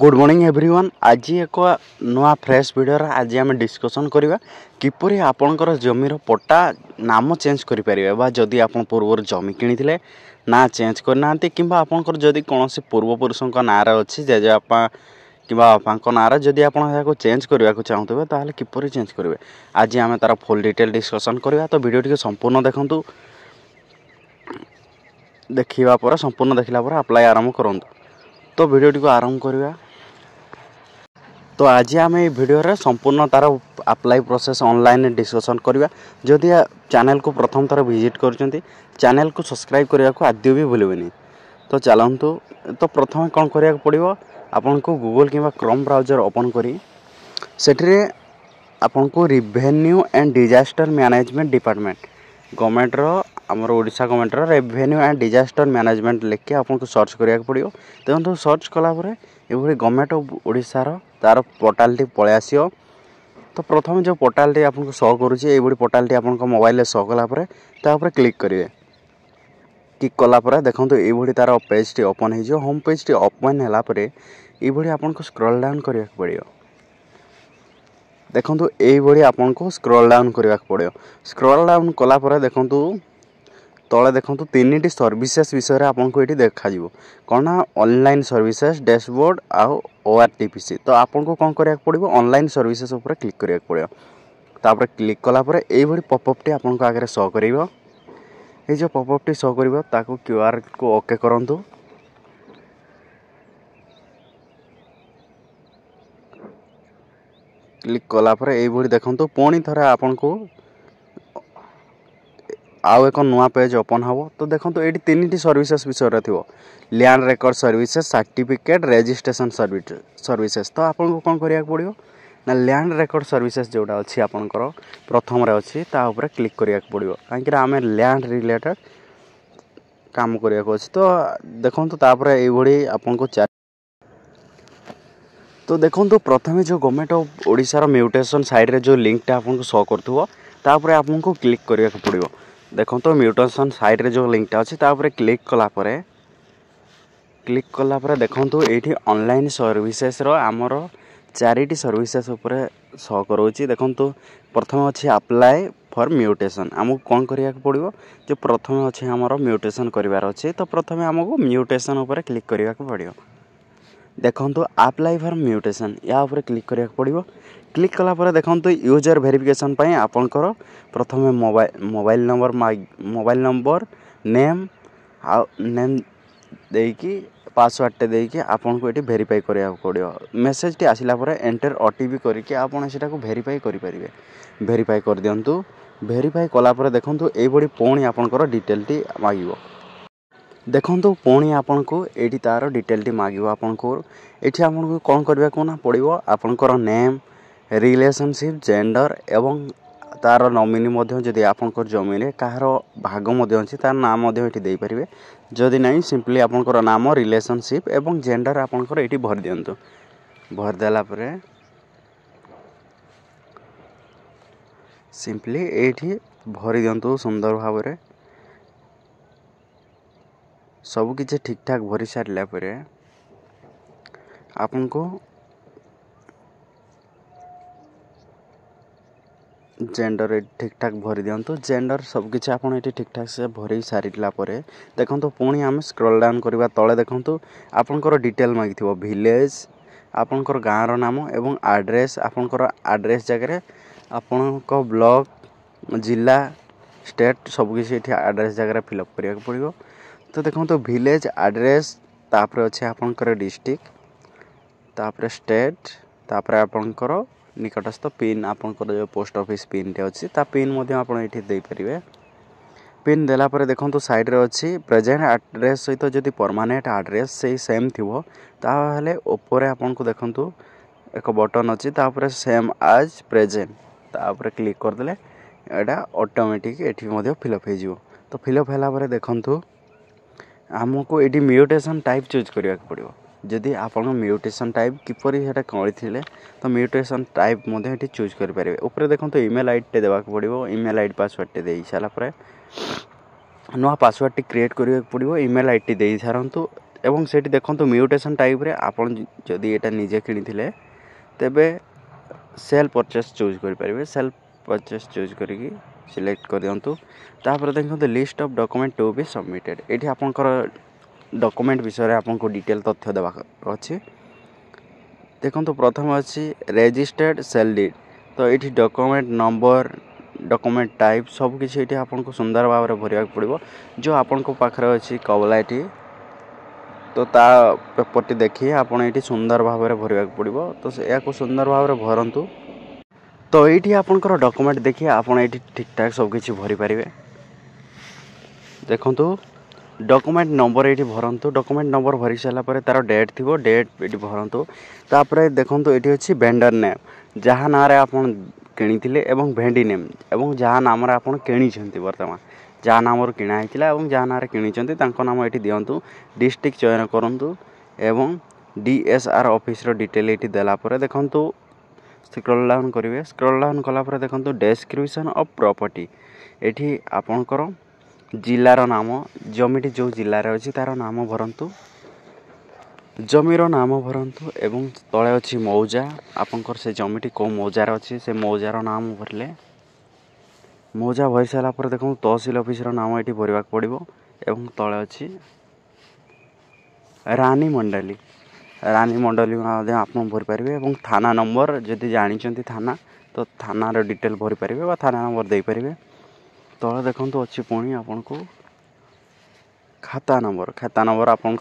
Good morning everyone. आज एक नुआ फ्रेश वीडियो आज आम डिस्कसन करवा किपरि आपणकर जमीर पट्टा नाम चेंज करें जदि आप पूर्व जमी किनी ना चेंज करना कि आपणकर जदि कौन पूर्वपुरुषों ना अच्छी जेजेबापा कि बापा ना जदि आप चेंज करने को चाहूबे ताहले किपरि चेंज करेंगे आज आम तार फुल डिटेल डिस्कसन करवा। तो वीडियो टी संपूर्ण देखूँ देखा पर संपूर्ण देखला अप्लाई आरंभ करूँ। तो वीडियो टी आरंभ करवा। तो आज आम ये वीडियो रे संपूर्ण तार अप्लाई प्रोसेस ऑनलाइन डिस्कसन करवा। जदि चैनल को प्रथम थर विजिट कर चैनल को सब्सक्राइब करने को आद्य भी भूलें। तो चलतु। तो प्रथम कौन करा पड़ो आपन को गूगल कि क्रोम ब्राउजर ओपन करी सेठरे आपन को revenue and disaster management department government रो आमर ओडिशा गवर्नमेंट रो रेवेन्यू एंड डिजास्टर मैनेजमेंट लिखिए आपन को सर्च करिया पड़ो। देखो सर्च कला ये गवर्नमेंट ऑफ ओडिशा रो तार पोर्टाल टी पळे आसियो। तो प्रथम जो पोर्टाल टी आपन को शो करूची ये पोर्टाल टी आपन को मोबाइल रे शो कला परे ता ऊपर क्लिक करिवे। क्लिक कला परे देखंतु ये तार पेज टी ओपन हे जो होम पेज टी ओपन हैला परे ये आपन को स्क्रॉल डाउन करिया पड़ियो। देखंतु ये आपन को स्क्रॉल डाउन करिया पड़ियो। स्क्रॉल डाउन कला परे देखंतु तले देखंतु तीन सर्विसेस विषय रे आपन को एठी देखा जिवो कोन ऑनलाइन सर्विसेस डैशबोर्ड आ ओआरटीपीसी। तो आपन को कोन करिया पड़िबो ऑनलाइन सर्विसेस ऊपर क्लिक करिया पड़ियो। तापर क्लिक कला परे एई भली पॉपअप टी आपन को आगे शो करिवो। ए जो पॉपअप टी शो करिवो ताको क्यूआर को ओके करंतु। क्लिक कला परे एई भली देखंतु पुणी थरा आपन को आउ एक नुआ पेज ओपन हम। तो देखो ये तीन सर्विसेस विषय थो land record services certificate registration services. तो आपन को कौन करिया पड़ो ना लैंड रेकर्ड सर्विसेस जोड़ा अच्छी आपनकर प्रथम रे अच्छी ता ऊपर क्लिक करिया पड़ो कहीं आम लैंड रिलेटेड काम करिया को अछि। तो देखो तापर ये आपन को तो देखो प्रथम जो गवर्नमेंट ऑफ ओडिशा रो म्यूटेशन साइड रे जो लिंक टा आपन को शो करथुवो तापर आपन को क्लिक करिया पड़ो। देखो तो म्यूटेशन साइड रे जो लिंक टा अछि तापर क्लिक कला परे देखो ये ऑनलाइन सर्विसेस रो आमर चारिटी सर्विसेस ऊपर शो करोची। देखो प्रथम अच्छी अप्लाई फॉर म्यूटेशन आमको कौन करिया पड़ो जो प्रथम अच्छे आमर म्यूटेशन करिवार अछि। तो प्रथम आमको म्यूटेशन ऊपर क्लिक करिया पड़ो। देखो अप्लाई फॉर म्यूटेशन या ऊपर क्लिक करिया पड़ो। क्लिक कला परे देखो यूजर वेरिफिकेशन पई आपनकर प्रथम मोबाइल नंबर नेम देकी पासवर्ड टे देकी आपन को एटी वेरीफाई करिया पड़ो। मेसेज टी आसिला परे एंटर ओटीपी करके आपन सेटा को वेरीफाई करि परिबे। वेरीफाई कर दियंतु। वेरीफाई कला परे देखंतु एई बडी पुणी आपनकर डिटेल टी मागिवो। देखंतु पुणी आपन को एटी तार डिटेल टी मागिवो। आपन को एठी आपन को कोन करबा कोना पड़िवो आपनकर नेम रिलेशनशिप जेंडर एवं तार नॉमिनी मध्य जदि आपनकर जमीन रे काहार भाग मध्य अछि तार नाम मध्य एठी देई परिबे। जदि नहीं सिंपली आपनकर नाम रिलेशनशिप एवं जेंडर आपनकर एठी भर दियंतु। भर देला परे सिंपली एठी भरि दियंतु सुंदर भाबरे सब किछि ठीक ठाक भरि सारला परे आपन को जेंडर ठीक ठाक भरी दियंतु। जेंडर सब किछि आपन एठी ठीक ठाक से भरी सारिला परे देखंतु पुणी आम स्क्रॉल डाउन करबा तळे देखंतु आपनकर डिटेल मागिथिबो विलेज आपनकर गाँ रो नाम एवं एड्रेस आपनकर एड्रेस जगह आपनको ब्लॉक जिला स्टेट सब किछि एठी एड्रेस जगह फिलअप करिया पड़िबो। तो देखंतु विलेज एड्रेस तापर अछि आपनकर डिस्ट्रिक्ट तापर स्टेट तापर आपनकर निकटस्थ पिन आपनकर जो पोस्ट ऑफिस पिन टे अछि ता पिन मध्ये आपण एठी देई परिबे। पिन देला परे देखंतु साइड रे अछि प्रेजेंट एड्रेस सहित जदि परमानेंट एड्रेस से सेम थिवो ताहले ऊपर आपन को देखंतु एक बटन अछि तापर सेम एज प्रेजेंट तापर क्लिक कर देले एटा ऑटोमेटिक एठी मध्ये फिलअप हे जिवो। तो फिलअप हैला परे देखंतु हमको एठी म्यूटेशन टाइप चूज करिया पड़िबो। जदि आपन म्यूटेशन टाइप किपरि हेटा करिथिले तो म्यूटेशन टाइप मध्ये एठी चूज कर परिबे। ऊपर देखो तो ईमेल आईडी टे देबा पड़िबो। ईमेल आईडी पासवर्ड टे देई साला परे नुआ पासवर्ड टी क्रिएट करिया पड़िबो। ईमेल आईडी देई सारंतु एवं सेठी देखंतु म्यूटेशन टाइप रे आपण जदि एटा निजे किनिथिले तेबे सेल परचेस चूज करि परिबे सेल परचेस चूज करिकि सिलेक्ट कर दियंतु तापर देखंतु list of document to be submitted एठी आपनकर डॉक्यूमेंट विषय रे आपनको डिटेल तथ्य देबा अछि देखंतु प्रथम अछि रजिस्टर्ड सेल डीड तो एठी डॉक्यूमेंट नंबर डॉक्यूमेंट टाइप सब किछि एठी आपनको सुंदर भाव रे भरिया पड़िबो जो आपनको पाखरे अछि कवलाइटी तो ता पेपरटी देखि आपण एठी सुंदर भाव रे भरिया पड़िबो तो या को सुंदर भाव रे भरंतु तो एठी आपनकर डॉक्यूमेंट देखि आपण एठी ठीक ठाक सब किछि भरि परिबे देखंतु डॉक्यूमेंट नंबर एठी भरंतु डॉक्यूमेंट नंबर भरि साला परे तार डेट थिबो डेट एठी भरंतु तापरे देखंतु एठी अछि वेंडर नेम जहा नारे आपण किनिथिले एवं भेंडी नेम एवं जहा नाम रे आपण किनि छंती वर्तमान जहा नाम रे किना हितिला एवं जहा नारे किनि छंती तांको नाम एठी दियंतु डिस्ट्रिक्ट चयन करंतु एवं डीएसआर ऑफिस रो डिटेल एठी देला परे देखंतु स्क्रॉल डाउन करिवे स्क्रॉल डाउन कला परे देखंतु डिस्क्रिप्शन ऑफ प्रॉपर्टी एठी आपणकर जिल्लार नाम जमिटी जो जिल्ला रे अछि तार नाम भरंतु जमीर नाम भरंतु एवं तळे अछि मौजा आपनकर से जमिटी को मौजा रे अछि से मौजार नाम भरले मौजा भरि साला पर देखो तहसील ऑफिस रो नाम एठी भरिबा पड़िबो एवं तळे अछि रानी मंडली माधे आपन भरि परिबे एवं थाना नंबर जदि जानि चंती थाना तो थाना रो डिटेल भरि परिबे बा थाना नंबर देई परिबे तळे देखंतु अछि पुणी आपनको खाता नंबर आपन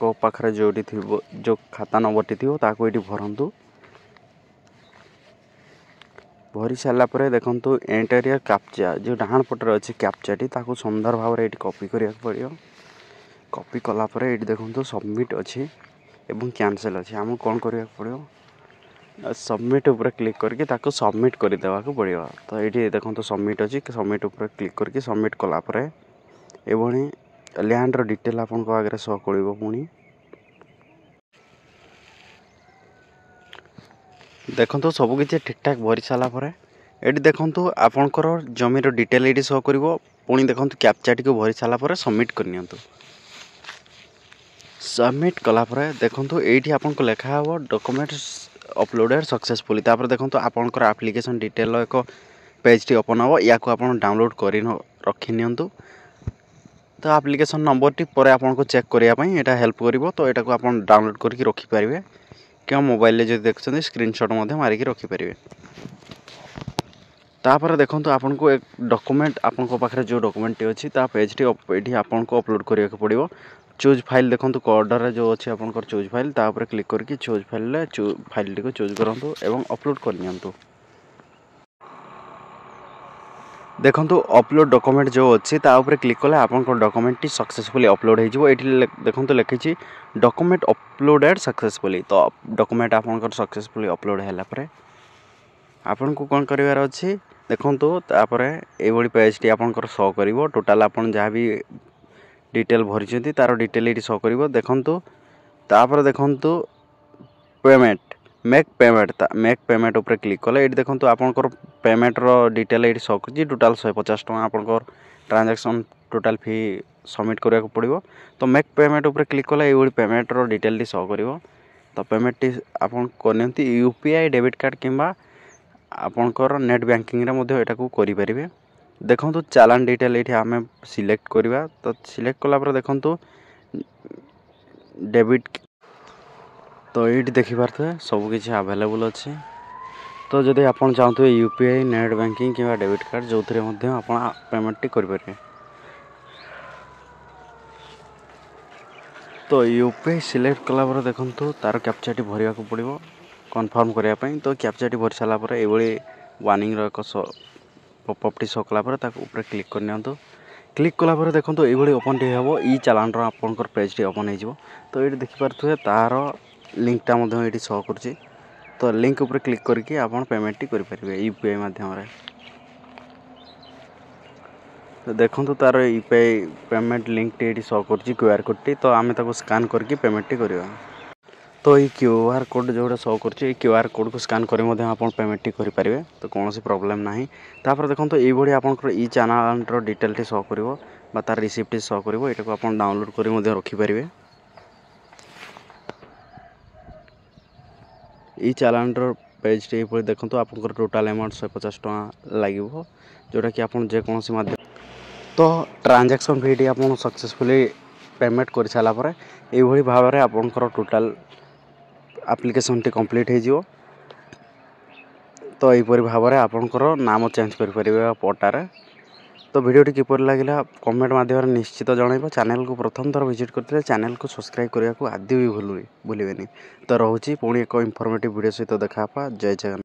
को पाखरे जोटी थिबो जो खाता नंबर टी थिबो ताको एटी भरंतु भरि साला परे देखंतु एंटर कैप्चा जो डाहान पटर अछि कैप्चा टी ताको सुंदर भाव रे एटी कॉपी करिया पड़ियो कॉपी कला परे एटी देखंतु सबमिट अछि एवं कैंसिल अछि हम कोन करिया पड़ियो सबमिट ऊपर क्लिक करके ताको सबमिट करि देबा को पड़ियो तो एटी देखंतु सबमिट अछि सबमिट ऊपर क्लिक करके सबमिट कला परे एवणी लैंड रो डिटेल आपन को आगे शो करिवो पुणी देखंतु सब किछि ठीक ठाक भरि साला परे एटी देखंतु आपनकर जमी रो डिटेल एटी शो करिवो पुणी देखंतु कैप्चा टी को भरि साला परे सबमिट करनियंतु सबमिट कला परे देखंतु एटी आपन को लेखा हबो डॉक्यूमेंट्स अपलोडेड सक्सेसफुली तापर देखंतु आपनकर एप्लीकेशन डिटेल एको पेज टी ओपन हबो या को आपन डाउनलोड करि रखि नियंतु तो एप्लीकेशन नंबर टी परे आपन को चेक करिया पई एटा हेल्प करिवो तो एटा को आपन डाउनलोड करके रखि परिबे के मोबाइल ले जे देखछन स्क्रीनशॉट मध्ये मारि के रखि परिबे तापर देखंतु आपन को एक डॉक्यूमेंट आपन को पाखरे जो डॉक्यूमेंट टी अछि ता पेज टी एठी आपन को अपलोड करिया के पड़िवो चूज फाइल देखंतु कोडर रे जो अछि आपन को चूज फाइल ता ऊपर क्लिक करके चूज फाइल ले फाइल टी को चूज करंतु एवं अपलोड कर नियंतु देखंतु अपलोड डॉक्यूमेंट जो अछि ता ऊपर क्लिक कले आपन को डॉक्यूमेंट टी सक्सेसफुली अपलोड हे जिवो एठी देखंतु लिखिछि डॉक्यूमेंट अपलोडेड सक्सेसफुली तो डॉक्यूमेंट आपन को सक्सेसफुली अपलोड हैला परे आपन को कोन करिवार अछि देखंतु तापरे एबोडी पेज टी आपन को शो करिवो टोटल आपन जहा भी डिटेल भरि छथि तारो डिटेल एटी शो करिवो देखंतु तापर देखंतु पेमेंट मेक पेमेंट ऊपर क्लिक कले एटी देखंतु आपन को पेमेंट रो डिटेल एटी शो करछि टोटल 150 टका आपन को ट्रांजैक्शन टोटल फी सबमिट करिया को पड़िवो तो मेक पेमेंट ऊपर क्लिक कले एबोडी पेमेंट रो डिटेल टी शो करिवो तो पेमेंट टी आपन कोनंती यूपीआई डेबिट कार्ड किबा आपनकर नेट बैंकिंग रे मध्ये एटा को करि परिबे देखंतु चालान डिटेल एठी हमें सिलेक्ट करबा तो सिलेक्ट कला पर देखंतु डेबिट तो एठी देखि पारथे सब किछि अवेलेबल अछि तो जदि आपन चाहतो यूपीआई नेट बैंकिंग किबा डेबिट कार्ड जोथरे मध्ये आपन पेमेंट टी करि परिबे तो यूपीआई सिलेक्ट कला पर देखंतु तार कैप्चा टी भरिया को पड़िबो कंफर्म करिया पई तो कैप्चा टी भरि साला पर एबोली वार्निंग रो एक पॉपअप टी शो कला पर ताक ऊपर क्लिक कर नियंतु क्लिक कला पर देखंतु एबोली ओपन टी हेबो ई चालान रो आपनकर पेज टी ओपन हे जिवो तो एटी देखि पारथुए तार लिंक टा मध्ये एटी शो करछि तो लिंक ऊपर क्लिक करके आपन पेमेंट टी करि परिबे यूपीआई माध्यम रे तो देखंतु तार UPI payment link T eighty show करछि क्यूआर कोड टी तो आमे ताको स्कैन करके पेमेंट टी करिवा तो ये क्यूआर कोड जोड़ा शो करछि क्यूआर कोड को स्कैन करी मध्ये आपन पेमेंट टी करि परिबे तो कोनोसी प्रॉब्लम नाही तापर देखंतु एई बडी आपन ई चैनल रो डिटेल टी शो करिवो बा तार रिसिप्ट टी शो करिवो एटा को आपन डाउनलोड करी मध्ये रखि परिबे। ई चालाणर पेजटे ये देखो आप टोटाल अमाउंट 150 टका लगे जोटा कि आप जेकोसी माध्यम तो ट्रांजैक्शन फीटी आप सक्सेसफुली पेमेंट कर सारापर ये भाव में आपंकर टोटाल एप्लिकेशन टी कंप्लीट हो तो यहपरी भाव में आपंकर नाम चेंज करें पट्टार तो वीडियोटी किपर लगे कमेंट माध्यम निश्चित जनइब चैनल को प्रथम थर विजिट करते चैनल को सब्सक्राइब करने को आदि भी भूलेनि तो रोचे पुणी एक इनफॉर्मेटिव वीडियो सहित देखा जय जगन्नाथ।